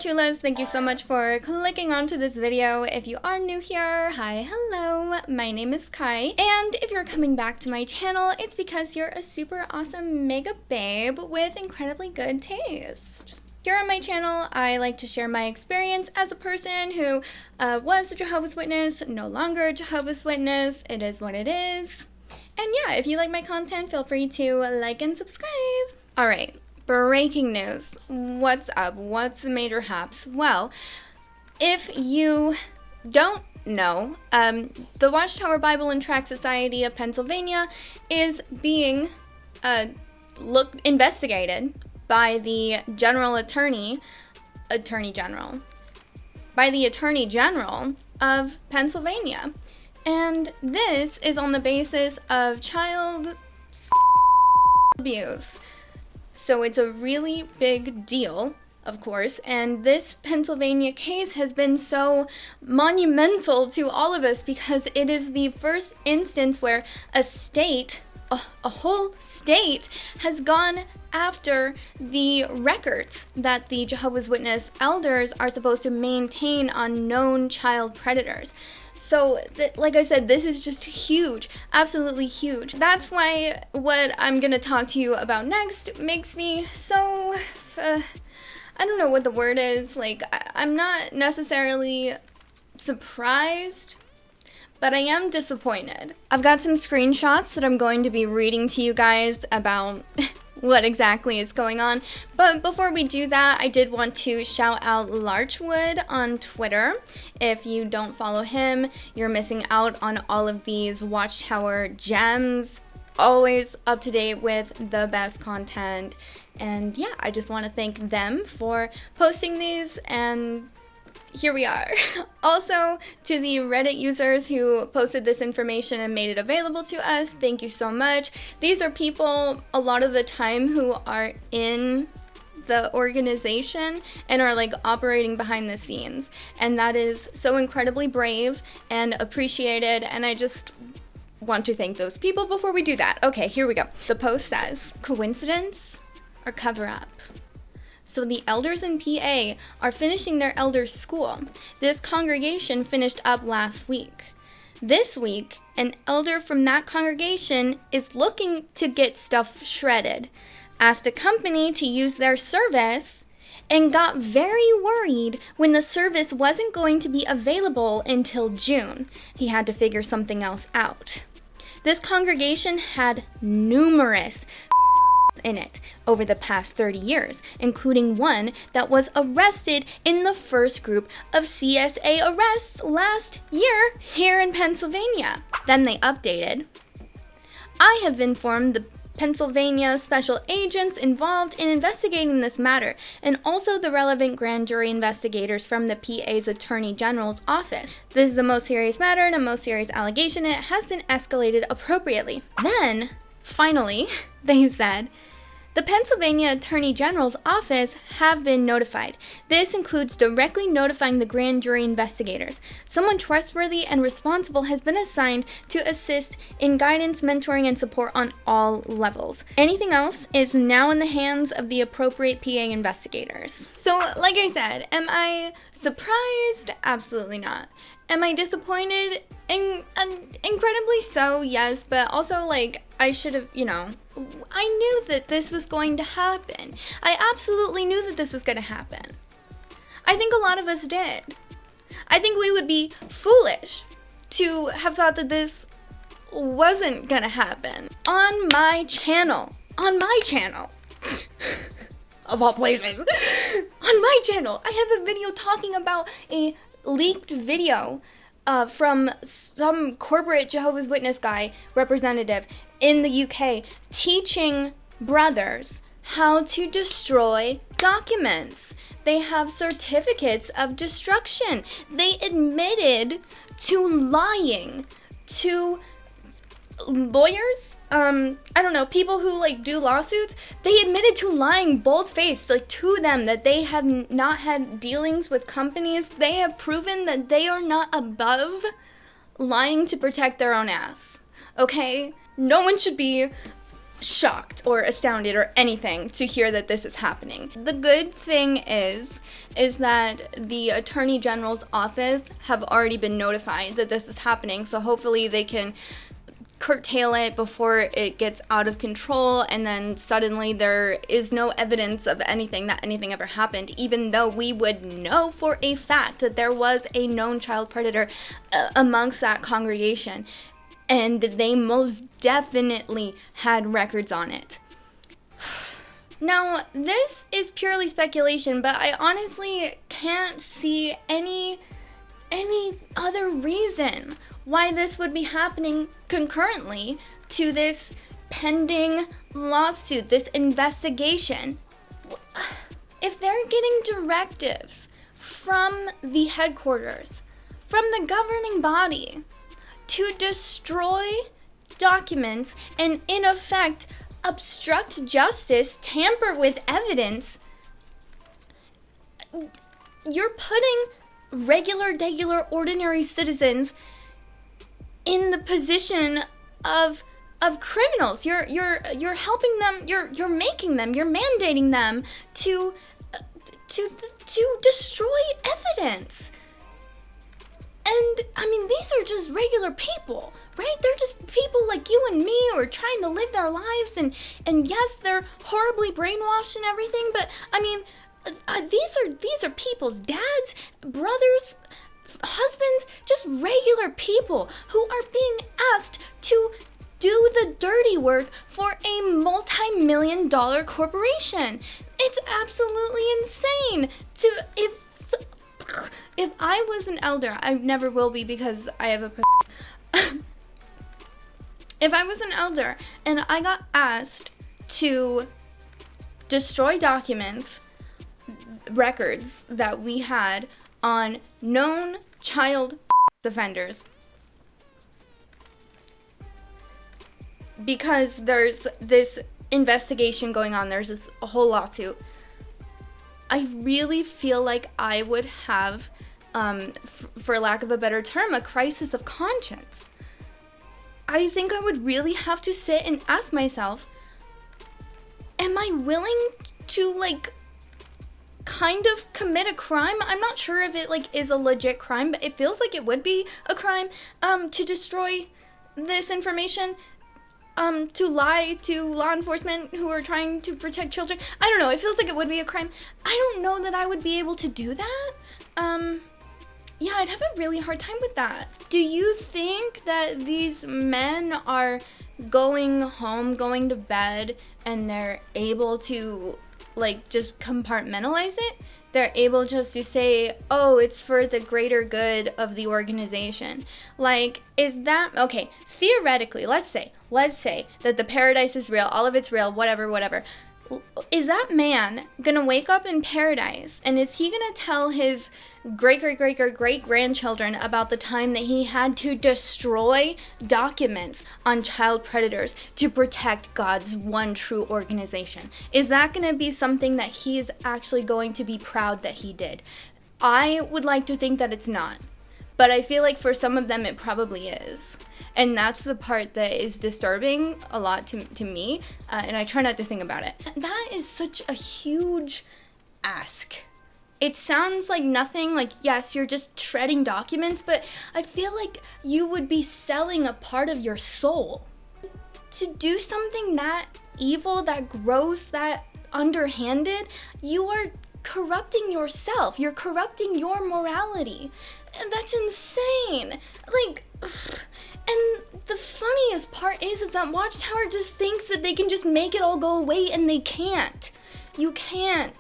Chulas, thank you so much for clicking onto this video. If you are new here, hi, hello, my name is Kai, and if you're coming back to my channel, it's because you're a super awesome mega babe with incredibly good taste. Here on my channel, I like to share my experience as a person who was a Jehovah's Witness, no longer a Jehovah's Witness, it is what it is. And yeah, if you like my content, feel free to like and subscribe. Alright. Breaking news. What's up? What's the major haps? Well, if you don't know, the Watchtower Bible and Tract Society of Pennsylvania is being investigated by the Attorney General of Pennsylvania. And this is on the basis of child abuse. So it's a really big deal, of course, and this Pennsylvania case has been so monumental to all of us because it is the first instance where a state, a whole state, has gone after the records that the Jehovah's Witness elders are supposed to maintain on known child predators. So, like I said, this is just huge, absolutely huge. That's why what I'm gonna talk to you about next makes me so, I don't know what the word is, like, I'm not necessarily surprised, but I am disappointed. I've got some screenshots that I'm going to be reading to you guys about what exactly is going on. But before we do that, I did want to shout out Larchwood on Twitter. If you don't follow him, you're missing out on all of these Watchtower gems. Always up to date with the best content. And yeah, I just want to thank them for posting these, and here we are. Also, to the Reddit users who posted this information and made it available to us, thank you so much. These are people a lot of the time who are in the organization and are like operating behind the scenes. And that is so incredibly brave and appreciated, and I just want to thank those people before we do that. Okay, here we go. The post says, coincidence or cover up? So the elders in PA are finishing their elders' school. This congregation finished up last week. This week, an elder from that congregation is looking to get stuff shredded, asked a company to use their service, and got very worried when the service wasn't going to be available until June. He had to figure something else out. This congregation had numerous in it over the past 30 years, including one that was arrested in the first group of CSA arrests last year here in Pennsylvania. Then they updated. I have informed the Pennsylvania special agents involved in investigating this matter, and also the relevant grand jury investigators from the PA's Attorney General's office. This is the most serious matter and a most serious allegation, and it has been escalated appropriately. Then, finally, they said, the Pennsylvania Attorney General's office have been notified. This includes directly notifying the grand jury investigators. Someone trustworthy and responsible has been assigned to assist in guidance, mentoring, and support on all levels. Anything else is now in the hands of the appropriate PA investigators. So, like I said, am I surprised? Absolutely not. Am I disappointed? Incredibly so, yes, but also, like, I should have, I knew that this was going to happen. I absolutely knew that this was going to happen. I think a lot of us did. I think we would be foolish to have thought that this wasn't going to happen. On my channel, of all places, on my channel, I have a video talking about a leaked video from some corporate Jehovah's Witness guy, representative in the UK, teaching brothers how to destroy documents. They have certificates of destruction. They admitted to lying to lawyers, I don't know, people who like do lawsuits. They admitted to lying bold-faced, like, to them that they have not had dealings with companies. They have proven that they are not above lying to protect their own ass. Okay? No one should be shocked or astounded or anything to hear that this is happening. The good thing is that the Attorney General's office have already been notified that this is happening, so hopefully they can curtail it before it gets out of control, and then suddenly there is no evidence of anything ever happened, even though we would know for a fact that there was a known child predator amongst that congregation, and they most definitely had records on it. Now, this is purely speculation, but I honestly can't see any other reason why this would be happening concurrently to this pending lawsuit, this investigation. If they're getting directives from the headquarters, from the governing body, to destroy documents and, in effect, obstruct justice, tamper with evidence, you're putting regular, ordinary citizens in the position of criminals. You're helping them. You're making them. You're mandating them to destroy evidence. And I mean, these are just regular people, right? They're just people like you and me who are trying to live their lives, and yes, they're horribly brainwashed and everything, but I mean, these are people's dads, brothers, husbands, just regular people who are being asked to do the dirty work for a multi-million-dollar corporation. It's absolutely insane. If I was an elder, I never will be because I have a if I was an elder and I got asked to destroy documents, records that we had on known child offenders, because there's this investigation going on, there's this whole lawsuit, I really feel like I would have, for lack of a better term, a crisis of conscience. I think I would really have to sit and ask myself, am I willing to, like, kind of commit a crime? I'm not sure if it, like, is a legit crime, but it feels like it would be a crime, to destroy this information, to lie to law enforcement who are trying to protect children. I don't know, it feels like it would be a crime. I don't know that I would be able to do that. Yeah, I'd have a really hard time with that. Do you think that these men are going home, going to bed, and they're able to, like, just compartmentalize it? They're able just to say, oh, it's for the greater good of the organization. Like, is that, okay, theoretically, let's say that the paradise is real, all of it's real, whatever. Is that man gonna wake up in paradise, and is he gonna tell his great-grandchildren about the time that he had to destroy documents on child predators to protect God's one true organization? Is that gonna be something that he is actually going to be proud that he did? I would like to think that it's not, but I feel like for some of them it probably is. And that's the part that is disturbing a lot to me, and I try not to think about it. That is such a huge ask. It sounds like nothing, like, yes, you're just shredding documents, but I feel like you would be selling a part of your soul. To do something that evil, that gross, that underhanded, you are corrupting yourself. You're corrupting your morality. And that's insane. Like, and the funniest part is that Watchtower just thinks that they can just make it all go away, and they can't. You can't.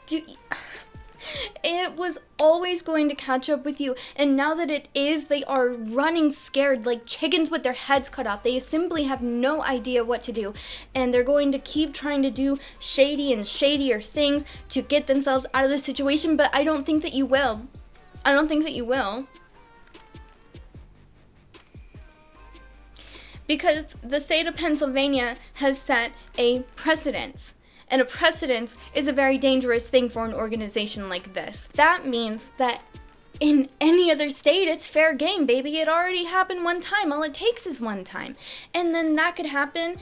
It was always going to catch up with you, and now that it is, they are running scared like chickens with their heads cut off. They simply have no idea what to do, and they're going to keep trying to do shady and shadier things to get themselves out of the situation, but I don't think that you will. I don't think that you will. Because the state of Pennsylvania has set a precedence. And a precedence is a very dangerous thing for an organization like this. That means that in any other state, it's fair game, baby. It already happened one time. All it takes is one time. And then that could happen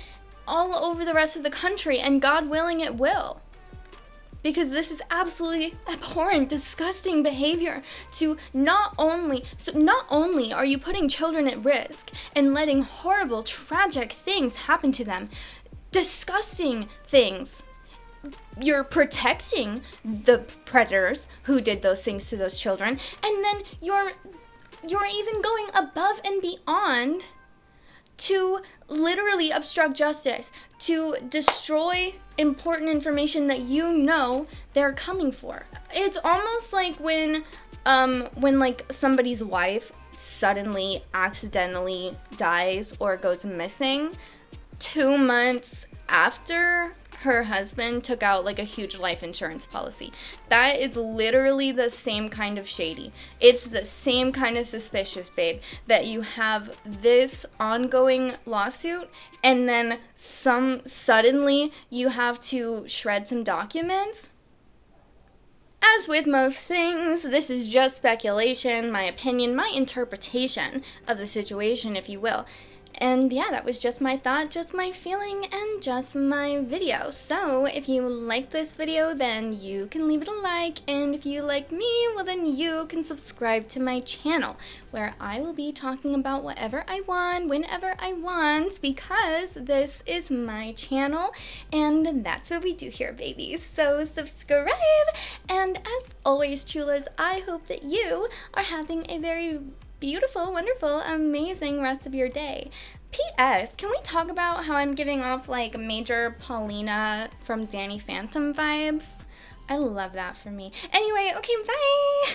all over the rest of the country, and God willing it will. Because this is absolutely abhorrent, disgusting behavior to not only are you putting children at risk and letting horrible, tragic things happen to them, disgusting things, you're protecting the predators who did those things to those children, and then you're even going above and beyond to literally obstruct justice, to destroy important information that you know they're coming for. It's almost like when like somebody's wife suddenly accidentally dies or goes missing 2 months after her husband took out like a huge life insurance policy. That is literally the same kind of shady. It's the same kind of suspicious, babe, that you have this ongoing lawsuit and then suddenly you have to shred some documents. As with most things, this is just speculation, my opinion, my interpretation of the situation, if you will. And yeah, that was just my thought, just my feeling, and just my video. So if you like this video, then you can leave it a like, and if you like me, well then you can subscribe to my channel, where I will be talking about whatever I want, whenever I want, because this is my channel, and that's what we do here, babies. So subscribe, and as always, chulas, I hope that you are having a very beautiful, wonderful, amazing rest of your day. P.S. Can we talk about how I'm giving off like major Paulina from Danny Phantom vibes? I love that for me. Anyway, okay, bye!